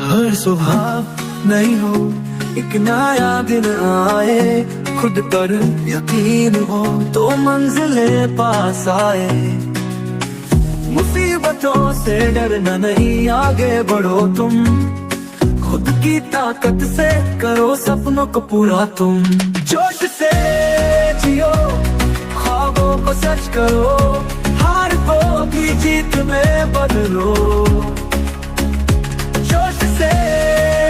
हर सुबह नहीं हो एक नया दिन आए, खुद पर यकीन हो तो मंजिलें पास आए। मुसीबतों से डरना नहीं, आगे बढ़ो तुम, खुद की ताकत से करो सपनों को पूरा तुम। जोश से जियो, ख्वाबों को सच करो, हार को भी जीत में बदलो। जोश से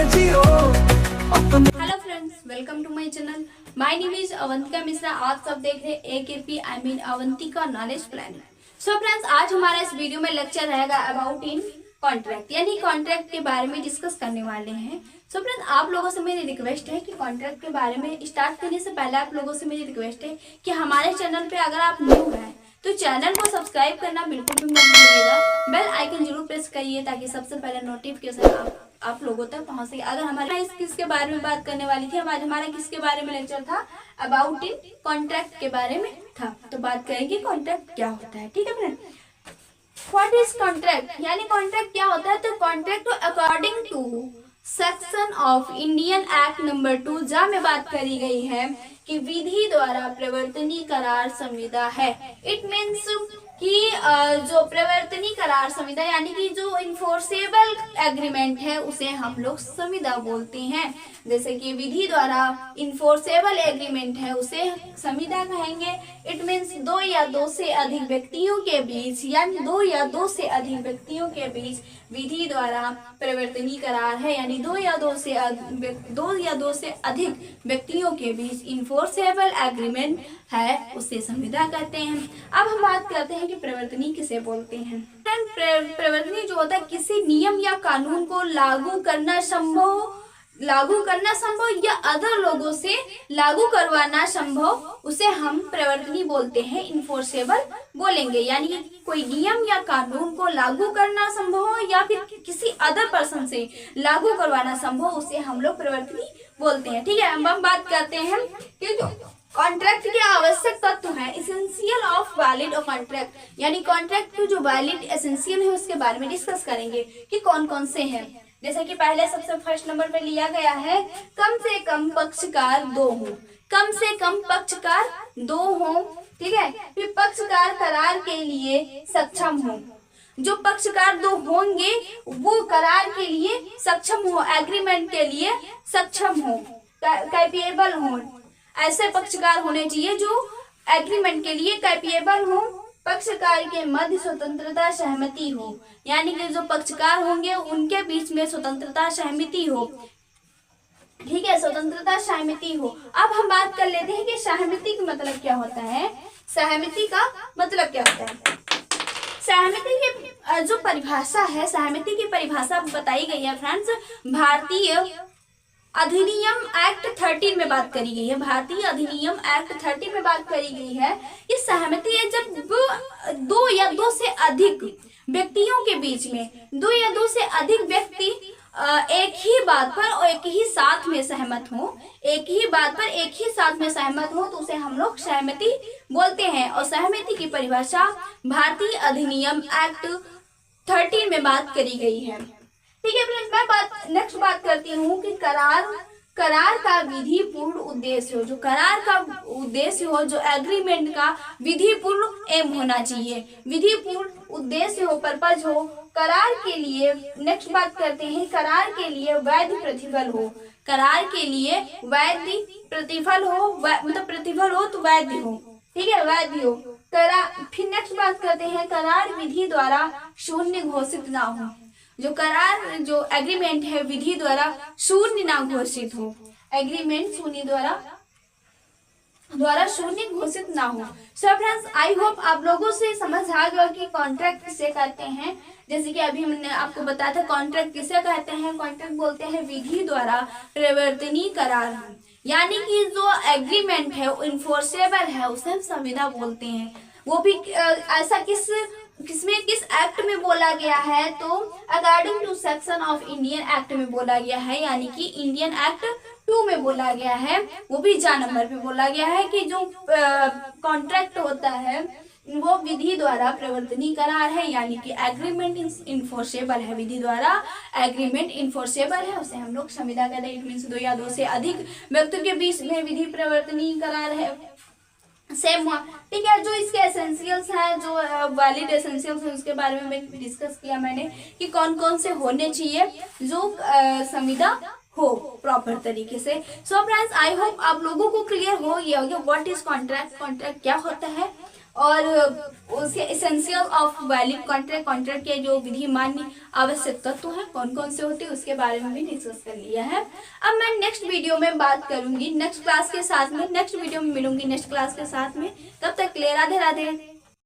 जियो। Hello friends, welcome to my channel. My name is Avantika Mishra. आप सब देख रहे हैं AKP Avantika knowledge planning. So friends, आज हमारा इस वीडियो में लेक्चर रहेगा अबाउट इन कॉन्ट्रैक्ट, यानी कॉन्ट्रैक्ट के बारे में डिस्कस करने वाले हैं। सो फ्रेंड्स, आप लोगों से मेरी रिक्वेस्ट है कि कॉन्ट्रैक्ट के बारे में स्टार्ट करने से पहले आप लोगों से मेरी रिक्वेस्ट है कि हमारे चैनल पे अगर आप न्यू हैं तो चैनल को सब्सक्राइब करना बिल्कुल भी मत भूलिएगा। बेल आइकन जरूर प्रेस करिए ताकि सबसे पहले नोटिफिकेशन आप लोगों तक पहुंच सके। अगर हमारे किसके बारे में बात करने वाली थी, आज हमारा किसके बारे में लेक्चर था, अबाउट इन कॉन्ट्रैक्ट के बारे में था। तो बात करेंगे कॉन्ट्रैक्ट क्या होता है। ठीक है फ्रेंड, व्हाट इज कॉन्ट्रैक्ट, यानी कॉन्ट्रैक्ट क्या होता है। तो contract according to section of Indian act number 2 जहाँ में बात करी गई है कि विधि द्वारा प्रवर्तनी करार संविदा है। इट मीन्स कि जो प्रवर्तनी करार संविदा यानी कि जो इन्फोर्सेबल एग्रीमेंट है उसे हम लोग संविदा बोलते हैं। जैसे कि विधि द्वारा इन्फोर्सेबल एग्रीमेंट है उसे संविदा कहेंगे। इट मीन्स दो या दो से अधिक व्यक्तियों के बीच, यानी दो या दो से अधिक व्यक्तियों के बीच विधि द्वारा प्रवर्तनी करार है, यानी दो या दो से अधिक व्यक्तियों के बीच इन्फोर्सेबल एग्रीमेंट है उसे संविदा कहते हैं। अब हम बात करते हैं कि प्रवर्तनी किसे बोलते हैं। प्रवर्तनी जो होता है किसी नियम या कानून को लागू करना संभव या अदर लोगों से लागू करवाना संभव, उसे हम प्रवर्तनी बोलते हैं, इन्फोर्सेबल बोलेंगे। यानी कोई नियम या कानून को लागू करना संभव हो या फिर किसी अदर पर्सन से लागू करवाना संभव, उसे हम लोग प्रवर्तनी बोलते हैं। ठीक है, अब हम बात करते हैं कि जो कॉन्ट्रैक्ट के आवश्यक तत्व हैं, एसेंशियल ऑफ वैलिड कॉन्ट्रैक्ट, यानी कॉन्ट्रैक्ट के जो वैलिड एसेंशियल है उसके बारे में डिस्कस करेंगे कि कौन कौन से हैं। जैसे कि पहले सबसे फर्स्ट नंबर पे लिया गया है कम से कम पक्षकार 2 हो, कम से कम पक्षकार 2 हो। ठीक है, फिर पक्षकार करार के लिए सक्षम हो, जो पक्षकार 2 होंगे वो करार के लिए सक्षम हो, एग्रीमेंट के लिए सक्षम हो, कैपेबल हो। ऐसे पक्षकार होने चाहिए जो एग्रीमेंट के लिए कैपेबल हो। पक्षकार के मध्य स्वतंत्रता सहमति हो, यानी कि जो पक्षकार होंगे उनके बीच में स्वतंत्रता सहमति हो। ठीक है, स्वतंत्रता सहमति हो। अब हम बात कर लेते हैं कि सहमति का मतलब क्या होता है। सहमति का मतलब क्या होता है। सहमति की जो परिभाषा है, सहमति की परिभाषा बताई गई है फ्रेंड्स, भारतीय अधिनियम एक्ट 13 में बात करी गई है। भारतीय अधिनियम एक्ट 13 में बात करी गई है कि सहमति है जब दो या दो से अधिक व्यक्तियों के बीच में, दो या दो से अधिक व्यक्ति एक ही बात पर और एक ही साथ में सहमत हो, एक ही बात पर एक ही साथ में सहमत हो, तो उसे हम लोग सहमति बोलते हैं। और सहमति की परिभाषा भारतीय अधिनियम एक्ट 13 में बात करी गई है। ठीक है फ्रेंड्स, मैं नेक्स्ट बात करती हूँ कि करार का विधि पूर्ण उद्देश्य हो, जो करार का उद्देश्य हो, जो एग्रीमेंट का विधि पूर्ण एम होना चाहिए, विधि पूर्ण उद्देश्य हो, पर्पज हो। करार के लिए नेक्स्ट बात करते हैं, करार के लिए वैध प्रतिफल हो, करार के लिए वैध प्रतिफल हो, मतलब प्रतिफल हो तो वैध हो। ठीक है, वैध हो। फिर नेक्स्ट बात करते हैं, करार विधि द्वारा शून्य घोषित ना हो, जो करार जो एग्रीमेंट है विधि द्वारा शून्य ना घोषित हो, एग्रीमेंट शून्य द्वारा शून्य घोषित ना हो। सो फ्रेंड्स, आई होप आप लोगों से समझ आ गया कि कॉन्ट्रैक्ट किसे कहते हैं। जैसे कि अभी हमने आपको बताया था कॉन्ट्रैक्ट किसे कहते हैं। कॉन्ट्रैक्ट बोलते हैं विधि द्वारा प्रवर्तनी करार, यानी कि जो एग्रीमेंट है वो इन्फोर्सेबल है उसे हम संविदा बोलते हैं। वो भी ऐसा किस एक्ट में बोला गया है, तो according to section of Indian act में बोला गया है, यानी कि इंडियन एक्ट 2 में बोला गया है। वो भी जा नंबर पे बोला गया है कि जो कॉन्ट्रैक्ट होता है वो विधि द्वारा प्रवर्तनीय करार है, यानी कि एग्रीमेंट इन्फोर्सेबल है। विधि द्वारा एग्रीमेंट इन्फोर्सेबल है, उसे हम लोग संविदा कहते हैं। इट मीन्स 2 या 2 से अधिक व्यक्तियों के बीच में विधि प्रवर्तनीय करार है। सेम, ठीक है। जो इसके एसेंशियल्स हैं, जो वैलिड एसेंशियल्स हैं, उसके बारे में डिस्कस किया मैंने कि कौन कौन से होने चाहिए जो संविदा हो प्रॉपर तरीके से। सो फ्रेंड्स, आई होप आप लोगों को क्लियर हो गया होगा व्हाट इज कॉन्ट्रैक्ट, कॉन्ट्रैक्ट क्या होता है, और उसके essential of valid contract, contract के जो विधि मान्य आवश्यक तत्व हैं कौन कौन से होते हैं, उसके बारे में भी डिस्कस कर लिया है। अब मैं नेक्स्ट वीडियो में बात करूंगी नेक्स्ट क्लास के साथ में, नेक्स्ट वीडियो में मिलूंगी नेक्स्ट क्लास के साथ में। तब तक के लिए राधे राधे।